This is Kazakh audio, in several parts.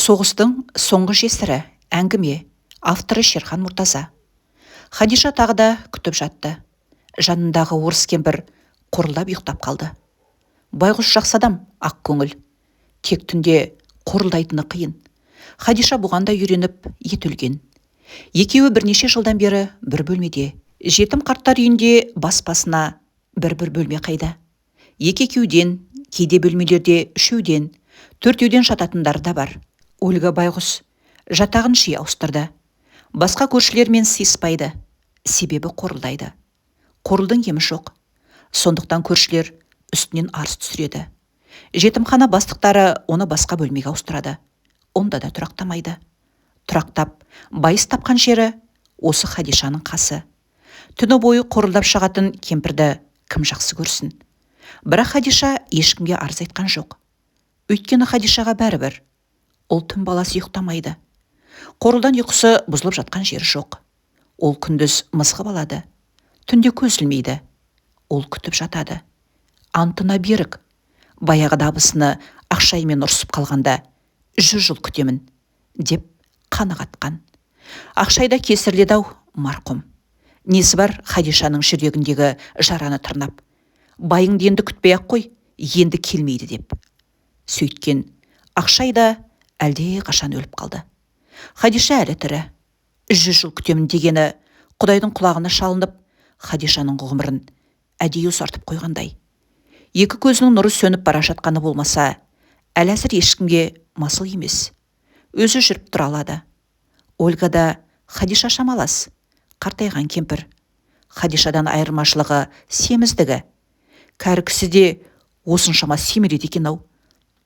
Соғыстың соңғы жесірі. Әңгіме. Авторы Шерхан Мұртаза. Хадиша тағы да күтіп жатты. Жанындағы орыс кемпір қорылдап ұйықтап қалды. Байғұс жақсы адам, ақ көңіл. Тек түнде қорылдайтыны қиын. Хадиша бұған да үйреніп етілген. Екеуі бірнеше жылдан бері бір бөлмеде. Жетім қарттар үйінде бас-басына бір бөлме қайда. Екеуден, кейде бөлмелерде үшеуден, төртеуден жататындары да бар. Ольга байғұс жатағын жиі ауыстырды. Басқа көршілермен сыйыспайды, себебі қорылдайды. Қорылдың емі жоқ. Сондықтан көршілер үстінен арыз түсіреді. Жетімхана бастықтары оны басқа бөлмеге ауыстырады. Онда да тұрақтамайды. Тұрақтап, байыз тапқан жері осы Хадишаның қасы. Түні бойы қорылдап шығатын кемпірді кім жақсы көрсін. Бірақ Хадиша ешкімге арыз айтқан жоқ. Өйткені Хадишаға бәрібір. Ол түн баласы ұйықтамайды. Қорылдан ұйқысы бұзылып жатқан жері жоқ. Ол күндіз мызғып алады. Түнде көз ілмейді. Ол күтіп жатады. Антына берік. Баяғы дабысыны Ақшаймен ұрсып қалғанда 100 жыл күтемін деп қаны қатқан. Ақшайда кесірледі-ау, марқұм. Несі бар Хадишаның жүрегіндегі жараны тырнап. Байыңды енді күтпей-ақ қой, енді келмейді деп. Сөйткен Ақшайда әлде қашан өліп қалды. Хадиша әлі тірі. 100 жыл күтемін дегені Құдайдың құлағына шалынып, Хадишаның ғұмырын әдейі ұзартып қойғандай. Екі көзінің нұры сөніп бара жатқаны болмаса, әләзір ешкімге масыл емес. Өзі жүріп тұра алады. Ольга да Хадиша шамалас, қартайған кемпір. Хадишадан айырмашылығы семіздігі. Кәрі кісі де осыншама семіреді екен-ау.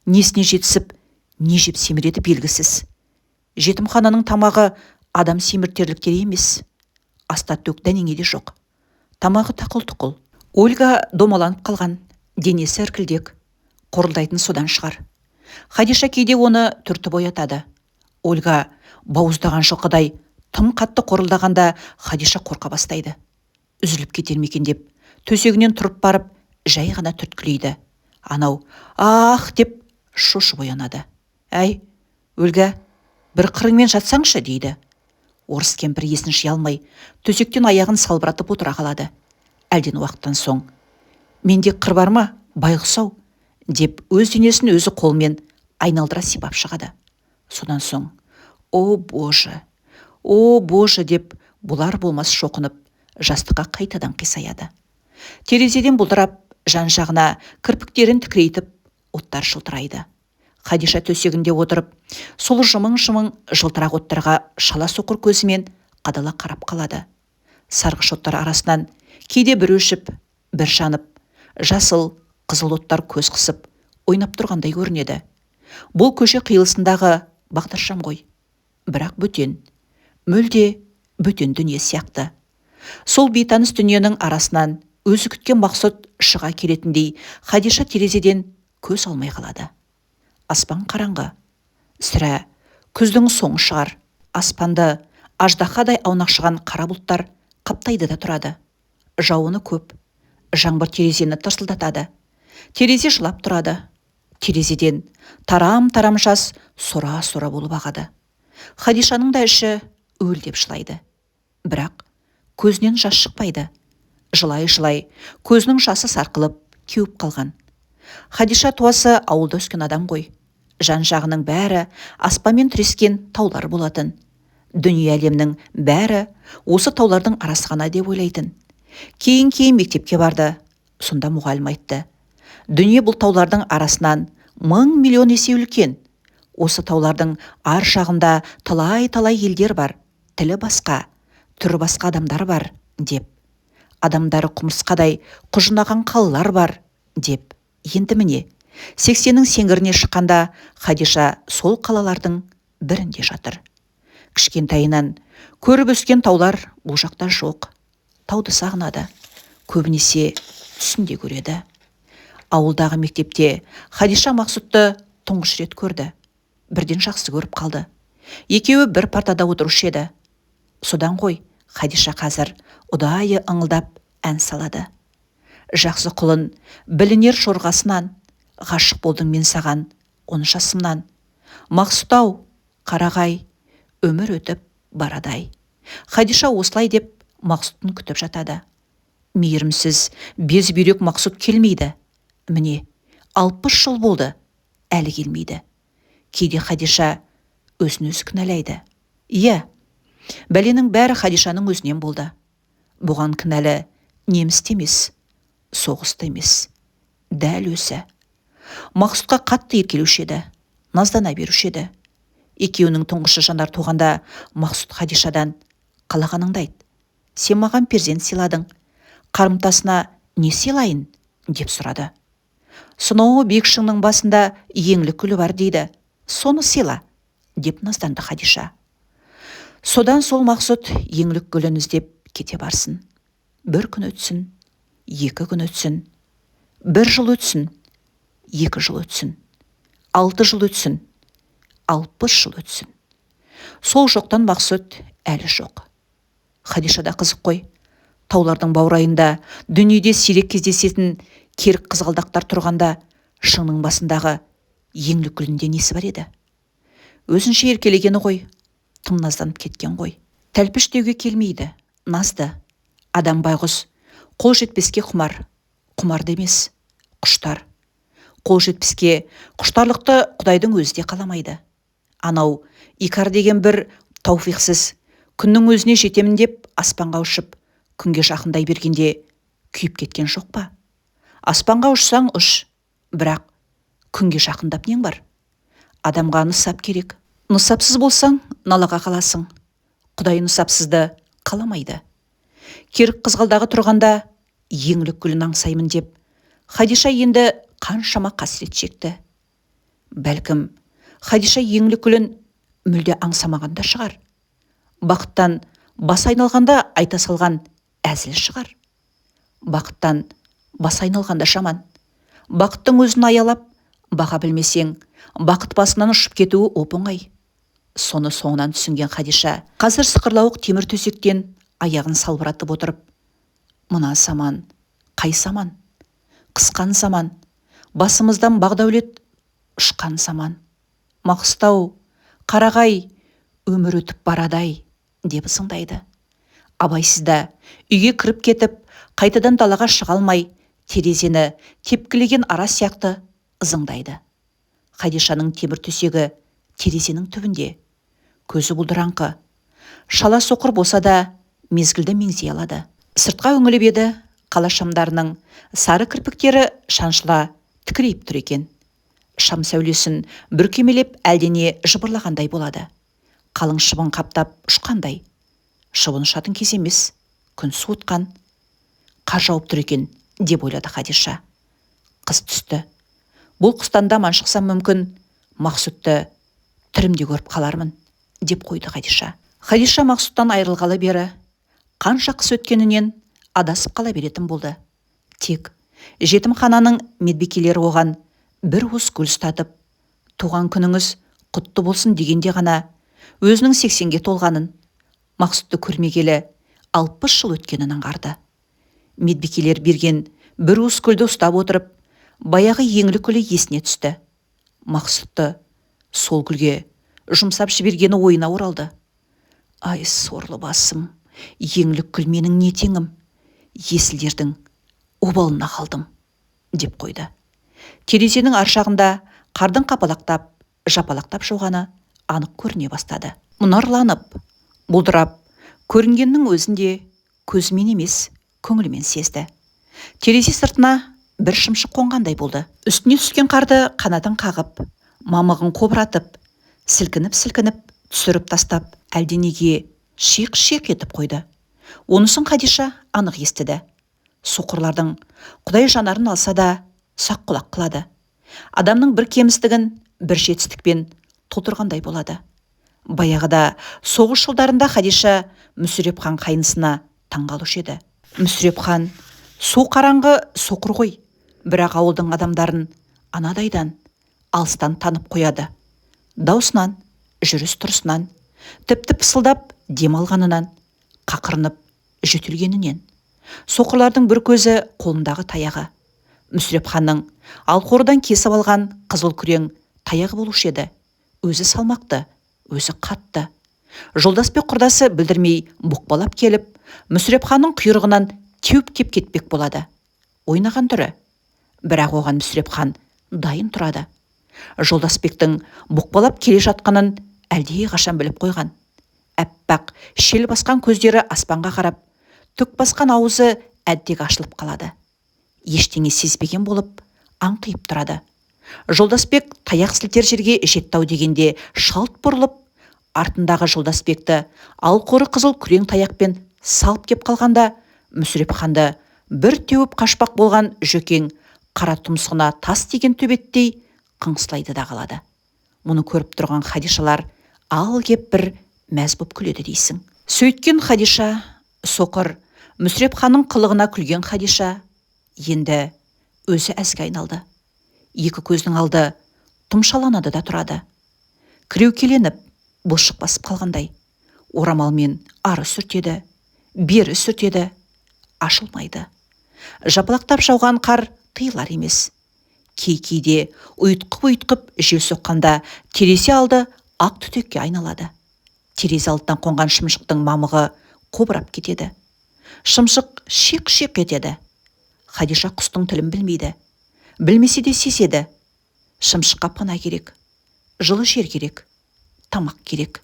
Несіне жетісіп, не жеп семіреді белгісіз. Жетімхананың тамағы адам семіртерліктері емес. Аста төк дәнеңе де жоқ. Тамағы тақыл-тұқыл. Ольга домаланып қалған, денесі іркілдек. Қорылдайтын содан шығар. Хадиша кейде оны түртіп оятады. Ольга бауыздаған жылқыдай тым қатты қорылдағанда Хадиша қорқа бастайды. Үзіліп кетер ме екен деп, төсегінен тұрып барып, жай ғана түрткілейді. Анау, ах деп шошып оянады. Әй, Ольга, бір қырыңмен жатсаңшы дейді. Орыс кемпір есін жия алмай, төсектен аяғын салбыратып отыра қалады. Әлден уақыттан соң, менде қыр бар ма, байғұс-ау, деп өз денесін өзі қолмен айналдыра сипап шығады. Содан соң, о боже деп бұлар болмас шоқынып, жастыққа қайтадан қисаяды. Терезеден бұлдырап, жан-жағына кірпіктерін тікірейтіп, оттар жылтырайды. Хадиша төсегінде отырып, сол жымың-жымың жылтырақ оттарға шала соқыр көзімен қадала қарап қалады. Сарғыш оттар арасынан кейде бір өшіп, бір жанып, жасыл, қызыл оттар көз қысып, ойнап тұрғандай көрінеді. Бұл көше қиылысындағы бағдаршам ғой. Бірақ бөтен, мүлде бөтен дүние сияқты. Сол бейтаныс дүниенің арасынан өзі күткен мақсұт шыға келетіндей Хадиша терезеден көз алмай қалады. Аспан қараңғы. Сірә күздің соңы шығар. Аспанды аждахадай аунақшыған қара бұлттар қаптайды да тұрады. Жауыны көп. Жаңбыр терезені тырсылдатады. Терезе жылап тұрады. Терезеден тарам-тарам жас сора-сора болып ағады. Хадишаның да іші өлдеп жылайды. Бірақ көзінен жас шықпайды. Жылай-жылай көзінің жасы сарқылып, кеуіп қалған. Хадиша туасы ауылда өскен адам ғой. Жан-жағының бәрі аспанмен тірескен таулар болатын. Дүние әлемнің бәрі осы таулардың арасы ғана деп ойлайтын. Кейін мектепке барды. Сонда мұғалім айтты. Дүние бұл таулардың арасынан 1000 миллион есе үлкен. Осы таулардың ар жағында талай-талай елдер бар. Тілі басқа, түрі басқа адамдар бар, деп. Адамдары құмырсқадай құжынаған қалалар бар, деп. Енді міне, 80-нің сеңгіріне шыққанда Хадиша сол қалалардың бірінде жатыр. Кішкентайынан көріп өскен таулар бұл жақта жоқ. Тауды сағынады, көбінесе түсінде көреді. Ауылдағы мектепте Хадиша Мақсұтты тұңғыш рет көрді. Бірден жақсы көріп қалды. Екеуі бір партада отырушы еді. Содан ғой Хадиша қазір ұдайы ыңылдап ән салады. Жақсы құлын білінер шорғасынан, ғашық болдың мен саған 10 жасымнан. Мақсұт-ау, Қарағай, өмір өтіп барадай. Хадиша осылай деп Мақсұтын күтіп жатады. Мейірімсіз, без бүйрек Мақсұт келмейді. Міне, 60 жыл болды, әлі келмейді. Кейде Хадиша өзін өзі кінәлайды. Иә, бәленің бәрі Хадишаның өзінен болды. Бұған кінәлі немісті емес, соғысты емес, дәл өзі. Мақсұтқа қатты еркелеуші еді, наздана беруші еді. Екеуінің тұңғышы жанар туғанда Мақсұт Хадишадан қалағаныңды айт. Сен маған перзент сыйладың, қарымтасына не сыйлайын деп сұрады. Сонау биік шыңның басында еңлік гүлі бар дейді, соны сыйла деп назданды Хадиша. Содан сол Мақсұт еңлік гүлін іздеп кете барсын. Бір күн өтсін, 2 күн өтсін, 1 жыл өтсін, 2 жыл өтсін, 6 жыл өтсін, 60 жыл өтсін. Сол жоқтан Мақсұт әлі жоқ. Хадиша да қызық қой. Таулардың баурайында дүниеде сирек кездесетін керік қызғалдақтар тұрғанда шыңның басындағы еңлік гүлінде несі бар еді? Өзінше еркелегені ғой, тым назданып кеткен ғой. Тәлпіш деуге келмейді, назды. Адам байғұс, қол жетпеске құмар, құмарды емес, құштар. Қол жетпеске құштарлықты Құдайдың өзі де қаламайды. Анау Икар деген бір тауфиқсіз, күннің өзіне жетемін деп аспанға ұшып, күнге жақындай бергенде күйіп кеткен жоқ па? Аспанға ұшсаң ұш, бірақ күнге жақындап нең бар? Адамға нысап керек. Нысапсыз болсаң, налаға қаласың. Құдай нысапсызды қаламайды. Керік қызғалдағы тұрғанда еңлік гүлін аңсаймын деп, Хадиша енді қаншама қасірет шекті. Бәлкім, Хадиша еңлік гүлін мүлде аңсамағанда шығар. Бақыттан бас айналғанда айта салған әзіл шығар. Бақыттан бас айналғанда жаман. Бақыттың өзін аялап, баға білмесең, бақыт басынан ұшып кетуі оп-оңай. Соны соңынан түсінген Хадиша қазір сықырлауық темір төсектен аяғын салбыратып отырып, мына заман, қай заман? Қысқан заман, басымыздан бағдәулет ұшқан заман. Мақсұт-ау, қарағай, өмір өтіп барадай деп ысыңдайды. Абайсызда үйге кіріп кетіп, қайтадан далаға шыға алмай, терезені тепкілеген ара сияқты ызыңдайды. Хадишаның темір төсегі терезенің түбінде. Көзі бұлдыраңқы. Шала соқыр болса да мезгілді меңзей алады. Сыртқа үңіліп еді, қала шамдарының сары кірпіктері шаншыла тікірейіп тұр екен. Шам сәулесін бүркемелеп әлдене жыбырлағандай болады. Қалың шыбын қаптап ұшқандай. Шыбын ұшатын кез емес, күн суытқан. Қар жауып тұр екен деп ойлады Хадиша. Қыс түсті. Бұл қыстан да аман шықсам мүмкін, Мақсұтты тірімде көріп қалармын деп қойды Хадиша. Хадиша Мақсұттан айырылғалы бері қанша қыс өткенінен адасып қала беретін болды. Тек жетімхананың медбикелері оған бір уыс гүл ұстатып, туған күніңіз құтты болсын дегенде ғана өзінің 80-ге толғанын, Мақсұтты көрмегелі 60 жыл өткенін аңғарды. Медбикелер берген бір уыс гүлді ұстап отырып, баяғы еңлік гүлі есіне түсті. Мақсұтты сол гүлге жұмсап жібергені ойына оралды. Ай, сорлы басым, еңлік гүл менің не теңім, есілдердің обалына қалдым деп қойды. Терезенің аршағында қардың қапалақтап, жапалақтап жауғаны анық көріне бастады. Мұнарланып, бұлдырап, көрінгеннің өзінде көзімен емес, көңілімен сезді. Терезе сыртына бір шымшық қонғандай болды. Үстіне түскен қарды қанатын қағып, мамығын қобыратып, сілкініп-сілкініп, түсіріп тастап, әлденеге шиқ-шиқ етіп қойды. Онысын Хадиша анық естіді. Соқырлардың Құдай жанарын алса да сақ құлақ қылады. Адамның бір кемістігін бір жетістікпен толтырғандай болады. Баяғыда соғыс жылдарында Хадиша Мүсіреп хан қайнысына таңғалушы еді. Мүсіреп хан су қараңғы соқыр ғой, бірақ ауылдың адамдарын анадайдан алыстан танып қояды. Даусынан, жүріс-тұрысынан, тіпті пысылдап дем алғанынан, қақырынып жөтілгенінен. Соқырлардың бір көзі қолындағы таяғы. Мүсіреп ханның алқордан кесіп алған қызыл күрең таяғы болушы еді. Өзі салмақты, өзі қатты. Жолдасбек құрдасы білдірмей бұқпалап келіп, Мүсіреп ханның құйрығынан теуіп кеп кетпек болады. Ойнаған түрі. Бірақ оған Мүсіреп хан дайын тұрады. Жолдасбектің бұқпалап келе жатқанын әлде қашан біліп қойған. Әппақ шел басқан көздері аспанға қарап, түк басқан аузы әддек ашылып қалады. Ештеңе сезбеген болып, аңқиып тұрады. Жолдасбек таяқ сілтер жерге жеттау дегенде шалт бұрылып, артындағы Жолдасбекті алқоры қызыл күрең таяқпен салып кеп қалғанда, Мүсіреп ханды бір теуіп қашпақ болған жөкең қара тұмсығына тас тиген төбеттей қыңсылайды да қалады. Мұны көріп тұрған Хадишалар ал кеп бір мәз боп күледі дейсің. Сөйткен Хадиша, соқыр, Мүсіреп ханның қылығына күлген Хадиша енді өзі әзге айналды. Екі көздің алды тұмшаланады да тұрады. Кіреукеленіп, бұлшық басып қалғандай. Орамалмен ары сүртеді, бері сүртеді, ашылмайды. Жапалақтап жауған қар тыйылар емес. Кей-кейде ұйытқып жел соққанда терезе алды ақ түтекке айналады. Терезе алдынан қонған шымшықтың мамығы қобырап кетеді. Шымшық шиқ-шиқ етеді. Хадиша құстың тілін білмейді. Білмесе де сезеді. Шымшыққа пана керек, жылы жер керек, тамақ керек.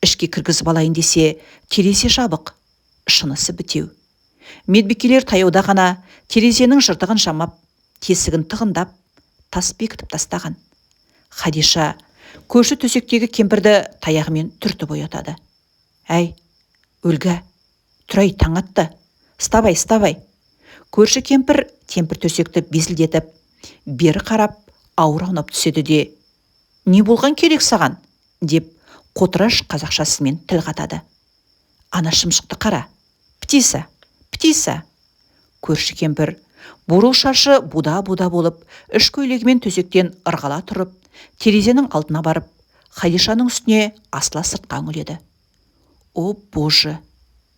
Ішке кіргізіп алайын десе, терезе жабық, шынысы бітеу. Медбикелер таяуда ғана терезенің жыртығын жамап, тесігін тығындап, тас бекітіп тастаған. Хадиша көрші төсектегі кемпірді таяғымен түртіп оятады. Әй, Өлгі, тұрай, таң атты. Ставай. Көрші кемпір темпір төсекті безілдетіп, бері қарап, ауыр аунап түседі де, не болған керек саған? Деп қотыраш қазақшасымен тіл қатады. Ана шымшықты қара. Птиса. Көрші кемпір бурыл шаршы буда-буда болып, үш көйлегімен төсектен ырғала тұрып, терезенің алдына барып, Хадишаның үстіне асыла сыртқа үңіледі. О, боже,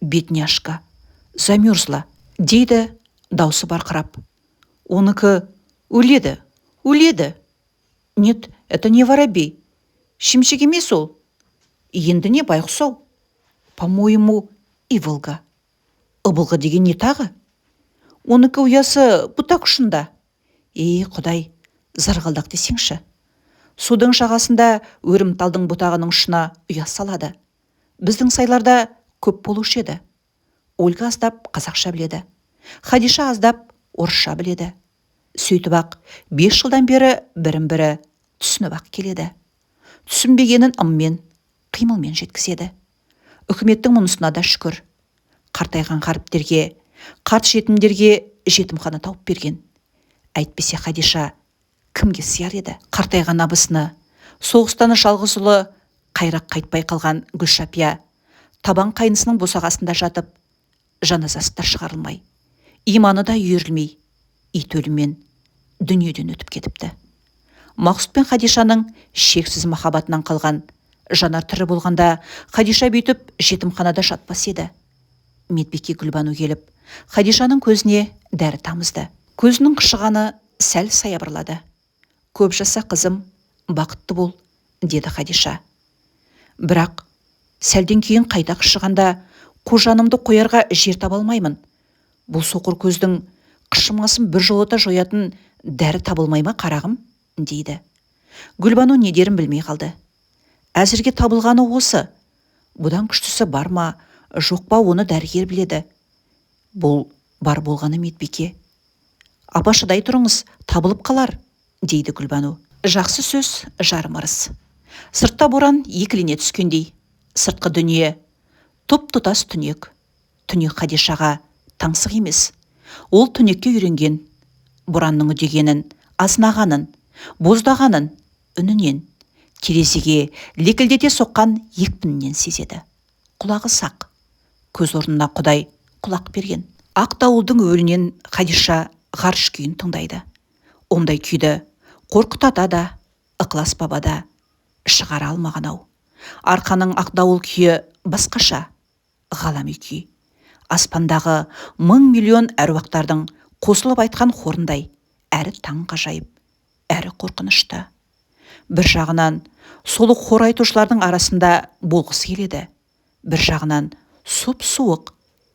бедняшка, замерзла, дейді даусы барқырап. Оныкі өледі. Нет, это не воробей. Шимшек емес ол. Енді не байғұс ау? По-моему, иволга. Ыбылғы деген не тағы? Оныкі ұясы бұтақ ұшында. Құдай, зарғалдақ десеңші. Судың жағасында өрімталдың бұтағының ұшына ұя салады. Біздің сайларда көп болушы еді. Ольга аздап қазақша біледі. Хадиша аздап орысша біледі. Сөйтіп ақ 5 жылдан бері бірін-бірі түсініп ақ келеді. Түсінбегенін ыммен, қимылмен жеткізеді. Үкіметтің мұнысына да шүкір. Қартайған ғаріптерге, қарт жетімдерге жетімхана тауып берген. Әйтпесе Хадиша кімге сияр еді? Қартайған абысыны, соғыстаны жалғыз ұлы, қайрақ қайтпай қалған Гүлшапия, табан қайнысының босағасында жатып, жаназасы да шығарылмай, иманы да үйірілмей, ит өліммен дүниеден өтіп кетіпті. Мақсұт пен Хадишаның шексіз махаббатынан қалған жанар тірі болғанда Хадиша бүйтіп жетімханада жатпас еді. Медбике Гүлбану келіп, Хадишаның көзіне дәрі тамызды. Көзінің қышығаны сәл саябырлады. Көп жаса қызым, бақытты бол, деді Хадиша. Бірақ сәлден кейін қайта қышығанда қожанымды қоярға жер таба алмаймын. Бұл соқыр көздің қышымасын бір жолата жоятын дәрі табылмай ма қарағым, дейді. Гүлбану не дерін білмей қалды. Әзірге табылғаны осы. Бұдан күштісі бар ма, жоқ па, оны дәрігер біледі. Бұл бар болғаны медбике. Апа, шыдай тұрыңыз, табылып қалар, дейді Гүлбану. Жақсы сөз, жарым ырыс. Сыртта боран екілене түскендей. Сыртқы дүние тұп-тұтас түнек. Түнек Хадишаға таңсық емес. Ол түнекке үйренген. Боранның үдегенін, азынағанын, боздағанын, үнінен, терезеге лекілдете соққан екпінінен сезеді. Құлағы сақ. Көз орнына Құдай құлақ берген. Ақ дауылдың өлінен Хадиша ғарыш күйін тыңдайды. Ондай күйді қорқытада да, ықылас бабада шығара алмаған ау. Арқаның ақ дауыл күйі басқаша, ғалами күй. Аспандағы 1000 миллион әруақтардың қосылып айтқан хорындай, әрі таң ғажайып, әрі қорқынышты. Бір жағынан солы хор айтушылардың арасында болғысы келеді. Бір жағынан суық,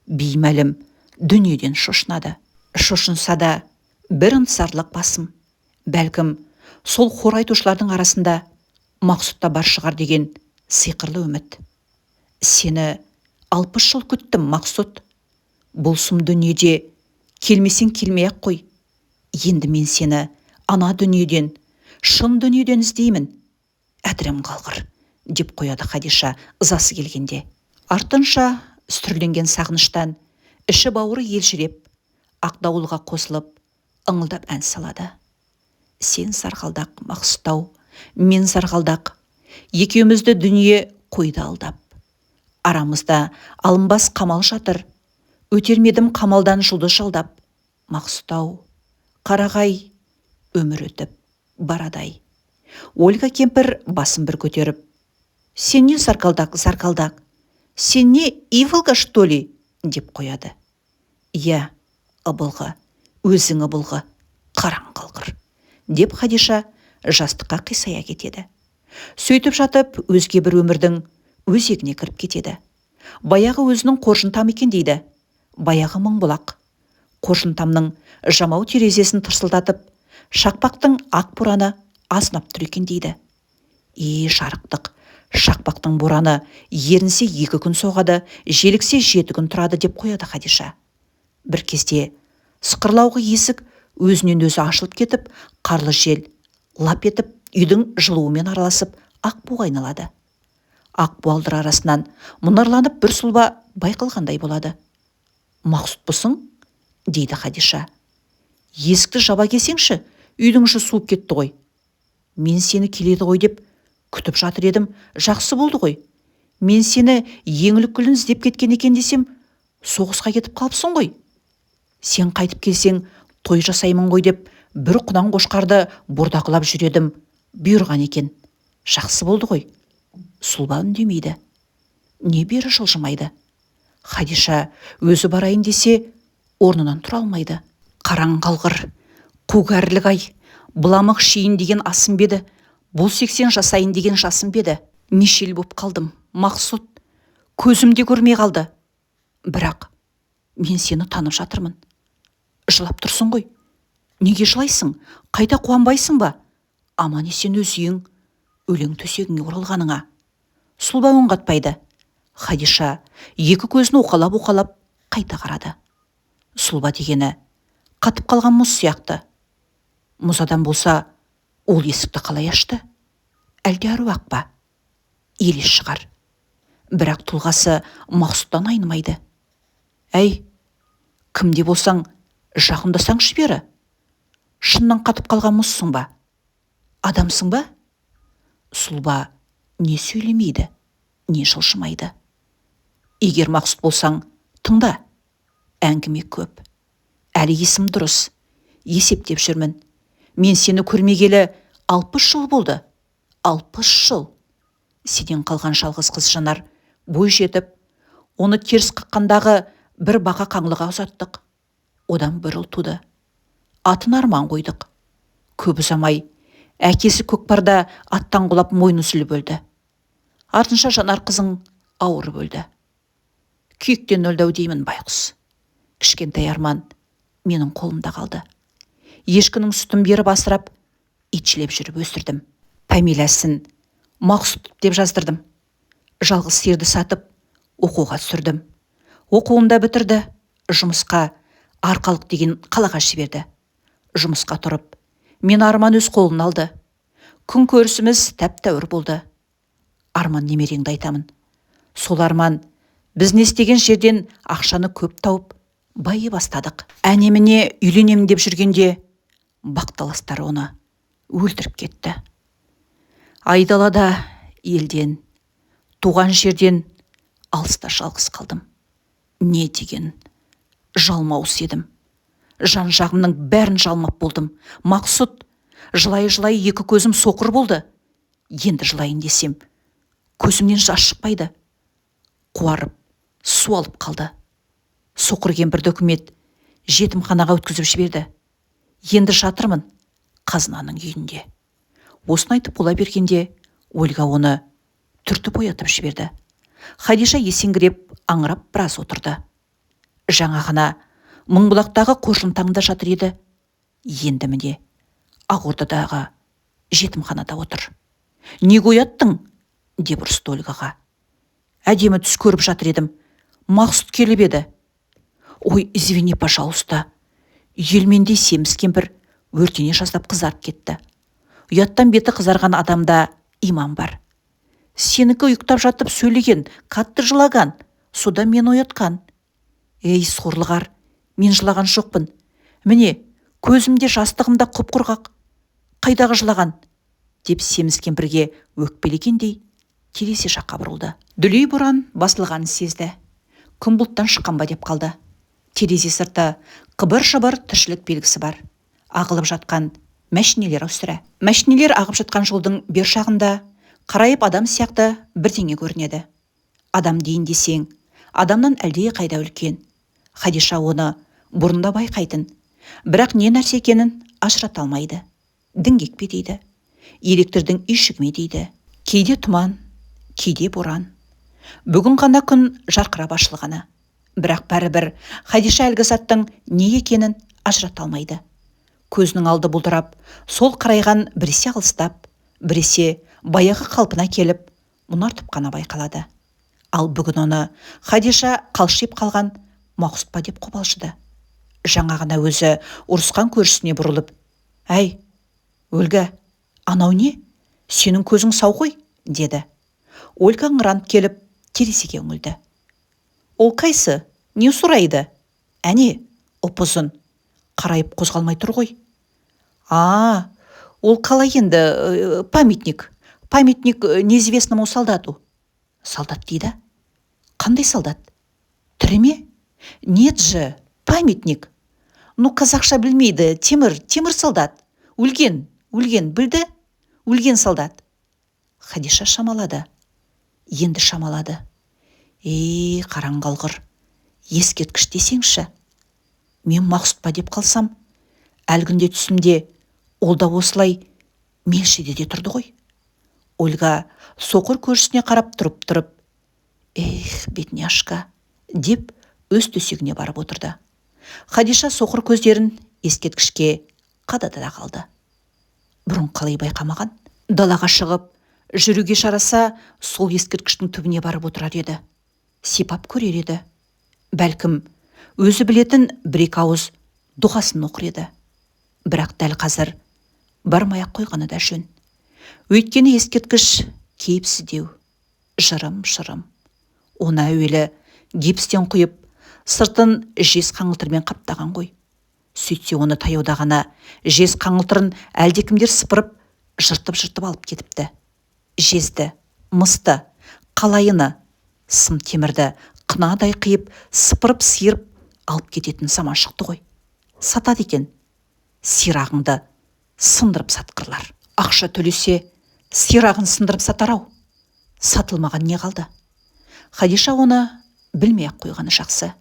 беймәлім дүниеден шошынады. Шошынса да бір ынтызарлық басым. Бәлкім, сол хор айтушылардың арасында Мақсұтта бар шығар деген сиқырлы үміт. Сені 60 жыл күттім, Мақсұт. Бұл сұм дүниеде келмесең келмей-ақ қой. Енді мен сені ана дүниеден, шын дүниеден іздеймін. Әдірім қалғыр, деп қояды Хадиша ызасы келгенде. Артынша сүрленген сағыныштан іші бауыры елжіреп, ақ дауылға қосылып, ыңылдап ән салады. Сен сарғалдақ, Мақсұттау, мен сарғалдақ. Екеумізді дүние қойды алдап. Арамызда алынбас қамал жатыр. Өтермедім қамалдан жұлдыз жалдап. Мақсұттау, қарағай, өмір өтіп барадай. Ольга кемпір басын бір көтеріп: сен не сарғалдақ? Сен не иволга, что ли? Деп қояды. Иә, ыбылғы, өзің ыбылғы, қараң қалғыр, деп Хадиша жастыққа қисая кетеді. Сөйтіп жатып, өзге бір өмірдің өзегіне кіріп кетеді. Баяғы өзінің қоржынтам екен дейді. Баяғы мың бұлақ. Қоржынтамның жамау терезесін тырсылдатып, шақпақтың ақ бораны азынап тұр екен дейді. Жарықтық, шақпақтың бораны ерінсе 2 күн соғады, желіксе 7 күн тұрады, деп қояды Хадиша. Бір кезде сықырлауғы есік өзінен өзі ашылып кетіп, қарлы жел лап етіп, үйдің жылуымен араласып, ақ буға айналады. Ақ буалдыр арасынан мұнарланып бір сұлба байқалғандай болады. Мақсұт бұсың? Дейді Хадиша. Есікті жаба келсеңші, үйдің іші суып кетті ғой. Мен сені келеді ғой деп күтіп жатыр едім, жақсы болды ғой. Мен сені еңлік күлін іздеп кеткен екен десем, соғысқа кетіп қалыпсың ғой. Сен қайтып келсең, той жасаймын ғой деп, бір құнан қошқарды бордақылап жүредім, бұйырған екен. Жақсы болды ғой. Сұлба үндемейді. Не бері жылжымайды. Хадиша өзі барайын десе, орнынан тұра алмайды. Қараң қалғыр, қугәрлік ай, бұламық шейін деген асым беді, бұл 80 жасайын деген жасым беді. Мешел боп қалдым, Мақсұт, көзімде көрмей қалды. Бірақ мен сені танып жатырмын. Жылап тұрсың ғой. Неге жылайсың? Қайта қуанбайсың ба? Аман есен өз үйің, өлең төсегіңе оралғаныңа. Сұлба үн қатпайды. Хадиша 2 көзін уқалап қайта қарады. Сұлба дегені қатып қалған мұз сияқты. Мұз адам болса, ол есікті қалай ашты? Әлде аруақ па? Елес шығар. Бірақ тұлғасы Мақсұттан айнымайды. Әй, кімде болсаң, жақындасаңшы бері. Шыннан қатып қалған мұзсың ба? Адамсың ба? Сұлба не сөйлемейді, не жылжымайды. Егер Мақсұт болсаң, тыңда. Әңгіме көп. Әлі есім дұрыс. Есептеп жүрмін. Мен сені көрмегелі 60 жыл болды. 60 жыл. Сенен қалған жалғыз қыз жанар бой жетіп, оны теріс қаққандағы бір бақа қаңлыға ұзаттық. Одан бір ұл туды. Атын Арман қойдық. Көп ұзамай, әкесі көкпарда аттан құлап мойны үзіліп өлді. Артынша жанар қызың ауырып өлді. Күйіктен өлді деймін, байқұс. Кішкентай Арман менің қолымда қалды. Ешкінің сүтін беріп асырап, итшілеп жүріп өсірдім. Фамилиясын Мақсұт деп жаздырдым. Жалғыз сиырды сатып, оқуға түсірдім. Оқуында бітірді. Жұмысқа Арқалық деген қалаға жіберді. Жұмысқа тұрып, мен Арман өз қолын алды. Күн көрісіміз тәп-тәуір болды. Арман немереңді айтамын. Сол Арман біз не істеген жерден ақшаны көп тауып, байы бастадық. Әнеміне үйленемін деп жүргенде бақталастар оны өлтіріп кетті. Айдалада елден, туған жерден алыста жалғыз қалдым. Не деген жалмауыз едім. Жан жағымның бәрін жалмап болдым. Мақсұт, жылай-жылай 2 көзім соқыр болды. Енді жылайын десем, көзімнен жас шықпайды. Қуарып, су алып қалды. Соқыр кемпірді үкімет жетімханаға өткізіп жіберді. Енді жатырмын қазынаның үйінде. Осын айтып бола бергенде, Ольга оны түртіп оятып жіберді. Хадиша есеңгіреп, аңырап біраз отырды. Жаңа ғана Мыңбұлақтағы қоржынтаңда жатыр еді. Енді міне Ақордадағы жетімханада отыр. Неге ояттың? Деп ұрысты Ольгаға. Әдемі түс көріп жатыр едім. Мақсұт келіп еді. Ой, извини, пожалуйста. Елмендей семіз кемпір өртене жаздап қызарып кетті. Ұяттан беті қызарған адамда иман бар. Сенікі ұйықтап жатып сөйлеген, қатты жылаған, содан мен оятқан. Ей, сорлығар, мен жылаған жоқпын. Міне, көзімде жастығымда құп-құрғақ. Қайдағы жылаған? Деп семіз кемпірге өкпелегендей терезе жаққа бұрылды. Дүлей боран басылғанын сезді. Күн бұлттан шыққан ба деп қалды. Терезе сырты қыбыр-жыбыр тіршілік белгісі бар. Ағылып жатқан мәшинелер өсірі. Мәшинелер ағып жатқан жолдың бер жағында қарайып адам сияқты бірдеңе көрінеді. Адам дейін десең, адамнан әлде қайда үлкен. Хадиша оны бұрында байқайтын, бірақ не нәрсе екенін ажырата алмайды. Діңгек пе дейді, электрдің үйшігіме дейді. Кейде тұман, кейде боран. Бүгін ғана күн жарқырап ашылғаны. Бірақ бәрібір Хадиша әлгі заттың не екенін ажырата алмайды. Көзінің алды бұлдырап, сол қарайған біресе алыстап, біресе баяғы қалпына келіп, мұнартып қана байқалады. Ал бүгін оны Хадиша қалшиып қалған Мақсұт па деп қобалжыды. Жаңа ғана өзі ұрысқан көршісіне бұрылып, «Әй, Ольга, анау не? Сенің көзің сау ғой?» деді. Ольга ыңыранып келіп, терезеге үңілді. «Ол қайсы? Не сұрайды?» «Әне, ұп-ұзын, қарайып қозғалмай тұр ғой». Ол қалай енді? Памятник неизвестному солдату». «Солдат дейді? Қандай солдат? Тірі ме?» «Нет же, памятник. Қазақша білмейді. Темір солдат. Өлген, білді? Өлген солдат». Хадиша шамалады. Енді шамалады. Қараңғалғыр. Ескерткіш десеңші. Мен Мақсұт па деп қалсам, әлгінде түсімде ол да осылай мелшедеде тұрды ғой. Ольга соқыр көршісіне қарап тұрып, бедняшка, деп өз төсегіне барып отырды. Хадиша соқыр көздерін ескерткішке қадады да қалды. Бұрын қалай байқамаған? Далаға шығып, жүруге шараса, сол ескерткіштің түбіне барып отырар еді. Сипап көрер еді. Бәлкім, өзі білетін бір-екі ауыз дұғасын оқыр еді. Бірақ дәл қазір бармай-ақ қойғаны да жөн. Өйткені ескерткіш кейіпсіздеу, жырым-шырым. Оны әуелі гипстен құйып, сыртын жез қаңылтырмен қаптаған ғой. Сөйтсе оны таяуда ғана жез қаңылтырын әлдекімдер сыпырып, жыртып алып кетіпті. Жезді, мысты, қалайыны, сым темірді қынадай қиып, сыпырып сиырып алып кететін заман шықты ғой. Сатады екен. Сирағыңды сындырып сатқырлар. Ақша төлесе, сирағын сындырып сатар-ау. Сатылмаған не қалды? Хадиша оны білмей-ақ қойғаны жақсы.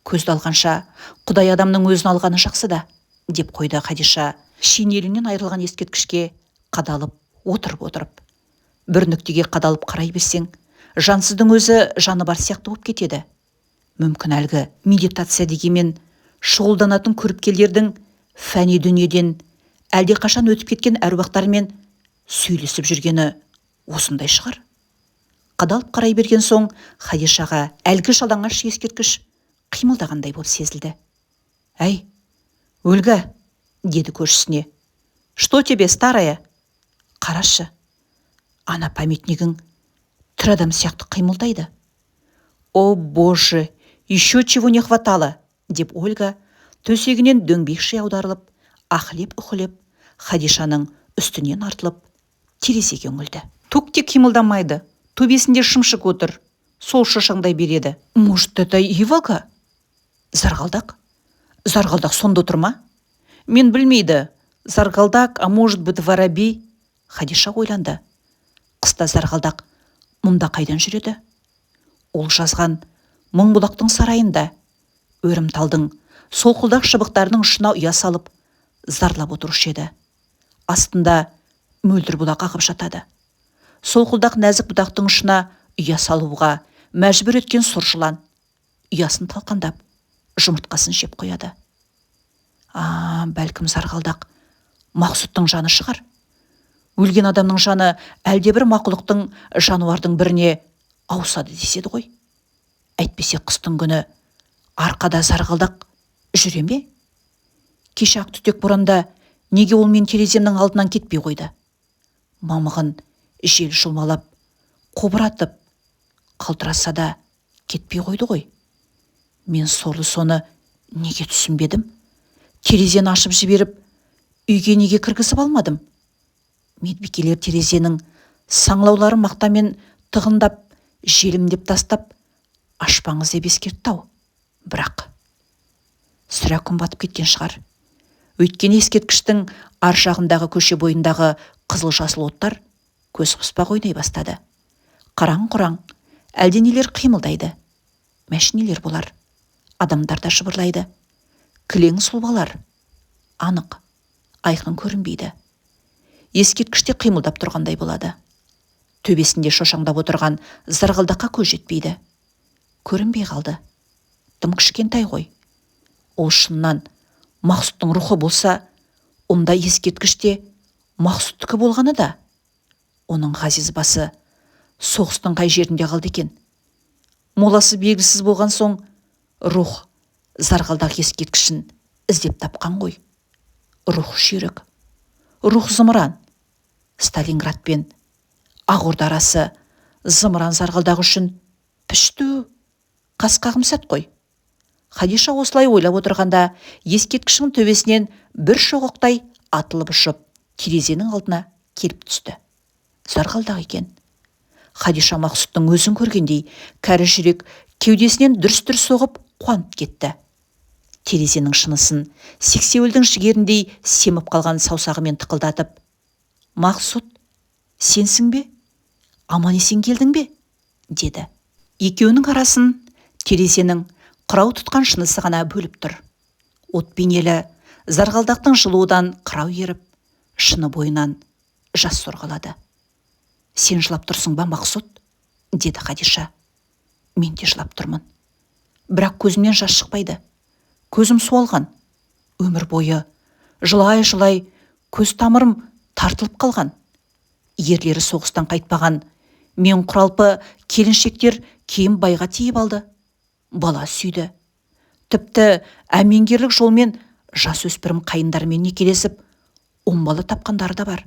Көзді алғанша, Құдай адамның өзін алғаны жақсы да, деп қойды Хадиша, шинелінен айырылған ескерткішке қадалып, отырып. Бір нүктеге қадалып қарай берсең, жансыздың өзі жаны бар сияқты болып кетеді. Мүмкін әлгі медитация дегенмен шұғылданатын көріпкелдердің фәни дүниеден әлде қашан өтіп кеткен әруақтармен сөйлесіп жүргені осындай шығар. Қадалып қарай берген соң, Хадишаға әлгі жалаңаш ескерткіш қимылдағандай болып сезілді. «Әй, Ольга», деді көршісіне. «Что тебе, старая?» «Қарашы, ана памятнигің тірі адам сияқты қимылдайды». «О, боже, еще чего не хватало», деп Ольга төсегінен дөңбекше аударылып, ақылеп-үқілеп, Хадишаның үстінен артылып, терезеге үңілді. Түк те қимылдамайды. Төбесінде шымшық отыр. Сол шошаңдай береді. «Может, это Ивага?» «Зарғалдақ? Зарғалдақ сонда отыр ма?» «Мен білмейді. Зарғалдақ, а может быть, воробей?» Хадиша ойланды. Қыста зарғалдақ мұнда қайдан жүреді? Ол жазған Мыңбұлақтың сарайында, өрімталдың солқылдақ шыбықтарының ұшына ұя салып, зарлап отырушы еді. Астында мөлдір бұлақ ағып жатады. Солқылдақ нәзік бұдақтың ұшына ұя салуға мәжбүр еткен сұр жылан ұясын талқандап жұмыртқасын жеп қояды. Бәлкім зарғалдақ Мақсұттың жаны шығар. Өлген адамның жаны әлдебір мақұлықтың, жануардың біріне ауысады деседі ғой. Әйтпесе қыстың күні арқада зарғалдақ жүре ме? Кеше ақ түтек боранда неге ол мен тереземнің алдынан кетпей қойды? Мамығын жел жұлмалап, қобыратып, қалтыраса да кетпей қойды ғой. Мен сорлы соны неге түсінбедім? Терезені ашып жіберіп, үйге неге кіргізіп алмадым? Медбикелер терезенің саңлауларын мақтамен тығындап, желімдеп тастап, ашпаңыз деп ескертті-ау. Бірақ сірә күн батып кеткен шығар. Өйткені ескерткіштің ар жағындағы көше бойындағы қызыл-жасыл оттар көз қыспақ ойнай бастады. Қараң-құраң, әлденелер қимылдайды. Мәшинелер болар. Адамдар да жыбырлайды. Кілең сұлбалар. Анық, айқын көрінбейді. Ескерткіште қимылдап тұрғандай болады. Төбесінде шошаңдап отырған зарғалдаққа көз жетпейді. Көрінбей қалды. Тым кішкентай ғой. Ол шыннан Мақсұттың рухы болса, онда ескерткіште Мақсұттікі болғаны да. Оның ғазиз басы соғыстың қай жерінде қалды екен? Моласы белгісіз болған соң, рух зарғалдақ ескерткішін іздеп тапқан ғой. Рух жүйрік, рух зымыран. Сталинград пен Ағорда арасы зымыран зарғалдақ үшін пішту қасқағым сәт қой. Хадиша осылай ойлап отырғанда ескерткішінің төбесінен бір шоғықтай атылып ұшып, терезенің алдына келіп түсті. Зарғалдақ екен. Хадиша Мақсұттың өзін көргендей, кәрі жүрек кеудесінен дүрс-дүрс соғып қуанып кетті. Терезенің шынысын сексеуілдің жігеріндей семіп қалған саусағымен тықылдатып, «Мақсұт, сенсің бе? Аман есен келдің бе?» деді. Екеуінің арасын терезенің қырау тұтқан шынысы ғана бөліп тұр. От бейнелі зарғалдақтың жылудан қырау еріп, шыны бойынан жас сорғалады. «Сен жылап тұрсың ба, Мақсұт?» деді Хадиша. «Мен де жылап тұрмын. Бірақ көзімнен жас шықпайды. Көзім суалған. Өмір бойы жылай-жылай көз тамырым тартылып қалған. Ерлері соғыстан қайтпаған, мен құралпы келіншектер кейін байға тиіп алды. Бала сүйді. Тіпті әмеңгерлік жолмен жас өспірім қайындармен некелесіп, 10 бала тапқандары да бар.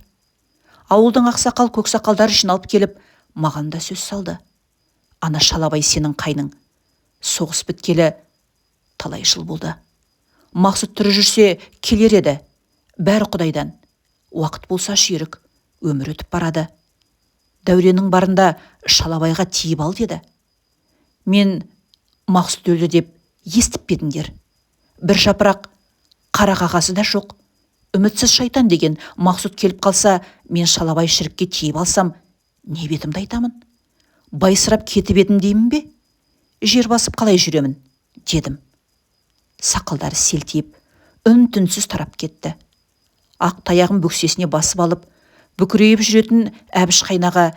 Ауылдың ақсақал көксақалдары жиналып келіп, маған да сөз салды. Ана Шалабай сенің қайның. Соғыс біткелі талай жыл болды. Мақсұт тірі жүрсе келер еді. Бәрі Құдайдан. Уақыт болса жүйрік, өмір өтіп барады. Дәуренің барында Шалабайға тиіп ал деді. Мен Мақсұт өлді деп естіп бедіңдер. Бір жапырақ қара қағазы да жоқ. Үмітсіз шайтан деген Мақсұт келіп қалса, мен Шалабай шірікке тиіп алсам, не бетімді айтамын? Байсырап кетіп едім деймін бе? Жер басып қалай жүремін? Дедім. Сақалдары селтиіп, үн-түнсіз тарап кетті. Ақ таяғын бөксесіне басып алып, бүкірейіп жүретін әбіш қайнаға,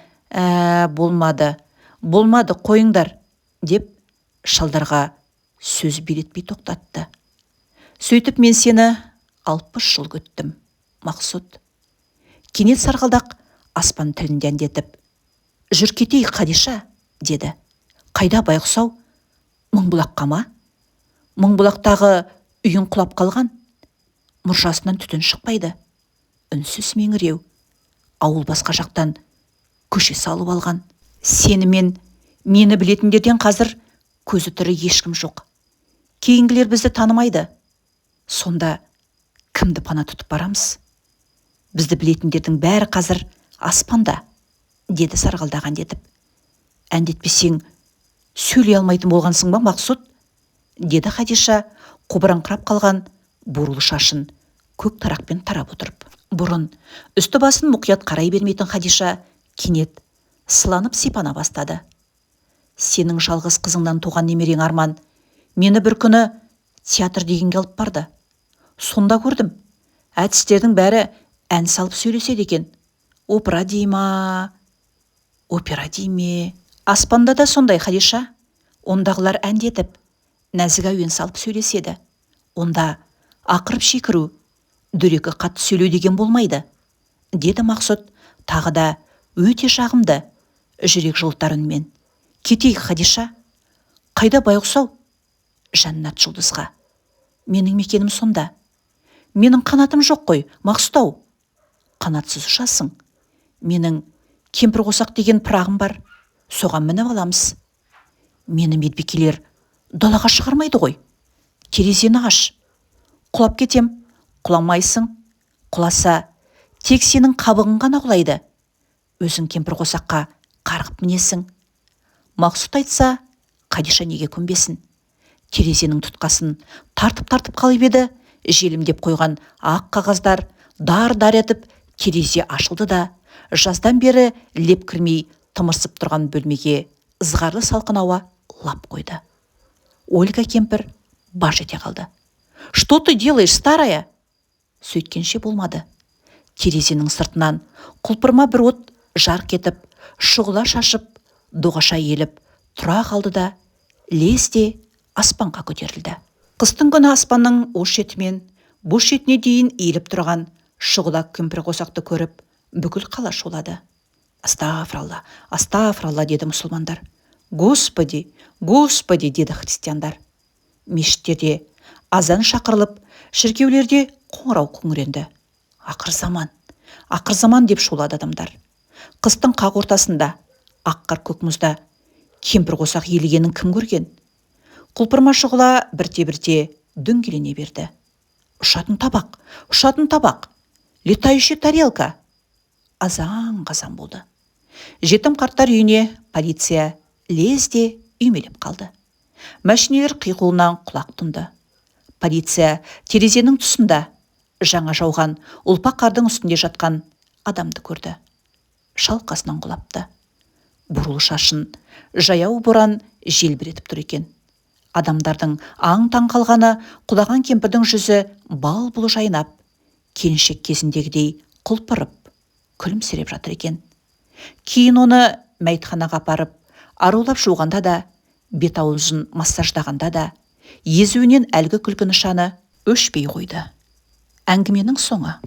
болмады, қойыңдар, деп шалдарға сөз беретпей тоқтатты. Сөйтіп мен сені 60 жыл күттім, Мақсұт. Кенет сарғалдақ аспан тілінде әндетіп, жүр кетейік, Хадиша, деді. Қайда байғұсау? Мыңбұлаққа ма? Мыңбұлақтағы үйін құлап қалған. Мұржасынан түтін шықпайды. Үнсіз меңіреу. Ауыл басқа жақтан көше салып алған. Сені мені білетіндерден қазір көзі тірі ешкім жоқ. Кейінгілер бізді танымайды. Сонда кімді пана тұтып барамыз? Бізді білетіндердің бәрі қазір аспанда, деді сарғалдақ әндетіп. Әндетпесең, сөйлей алмайтын болғансың ба, Мақсұт? Деді Хадиша қобыраңқырап қалған бурыл шашын көк тарақпен тарап отырып. Бұрын үсті басын мұқият қарай бермейтін Хадиша кенет сыланып сипана бастады. Сенің жалғыз қызыңнан туған немерең Арман мені бір күні театр дегенге алып барды. Сонда көрдім. Әтістердің бәрі ән салып сөйлеседі екен. опера дей ма, опера дей ме? Аспанда да сондай, Хадиша. Ондағылар әндетіп, нәзік әуен салып сөйлеседі. Онда ақырып шекіру, дөрекі қатты сөйлеу деген болмайды, деді Мақсұт тағы да өте жағымды, жүрек жылтар үнмен. Кетейік, Хадиша. Қайда байғұс-ау? Жаннат жұлдызға. Менің мекенім сонда. Менің қанатым жоқ қой, Мақсұт-ау. Қанатсыз ұшасың. Менің кемпір қосақ деген пырағым бар. Соған мініп аламыз. Мені медбикелер далаға шығармайды ғой. Терезені аш. Құлап кетем. Құламайсың. Құласа, тек сенің қабығың ғана құлайды. Өзің кемпір қосаққа қарғып мінесің. Мақсұт айтса, Хадиша неге көнбесін? Терезенің тұтқасын тартып қалып еді, желімдеп қойған ақ қағаздар дар-дар етіп терезе ашылды да, жаздан бері леп кірмей тымырсып тұрған бөлмеге ызғарлы салқын ауа лап қойды. Ольга кемпір баж ете қалды. Что ты делаешь, старая? Сөйткенше болмады. Терезенің сыртынан құлпырма бір от жарқ етіп, шұғыла шашып, доғаша еліп, тұра қалды да, лезде аспанға көтерілді. Қыстың күні аспанның ош шетімен бұш шетіне дейін иіліп тұрған шұғыла кемпір қосақты көріп, бүкіл қала шулады. Астафыралла, астафыралла, деді мұсылмандар. Господи, Господи, деді христиандар. Мешіттерде азан шақырылып, шіркеулерде қоңырау күңіренді. Ақыр заман деп шулады адамдар. Қыстың қақ ортасында, аққар көк мұзда кемпір қосақ елігенін кім көрген? Құлпырма шұғыла бірте-бірте дөңгелене берді. Ұшатын табақ, летающая тарелка. Азан-қазан болды. Жетім қарттар үйіне полиция лезде үймелеп қалды. Мәшинелер қиқуынан құлақ тұнды. Полиция терезенің тұсында жаңа жауған ұлпа қардың үстінде жатқан адамды көрді. Шалқасынан құлапты. Бурыл шашын жаяу боран желбіретіп тұр екен. Адамдардың аң-таң қалғаны құлаған кемпірдің жүзі бал-бұл жайнап, келіншек кезіндегідей құлпырып, күлімсіреп жатыр екен. Кейін оны мәйітханаға апарып, арулап жуғанда да, бет-аузын массаждағанда да, езуінен әлгі күлкі нышаны өшпей қойды. Әңгіменің соңы.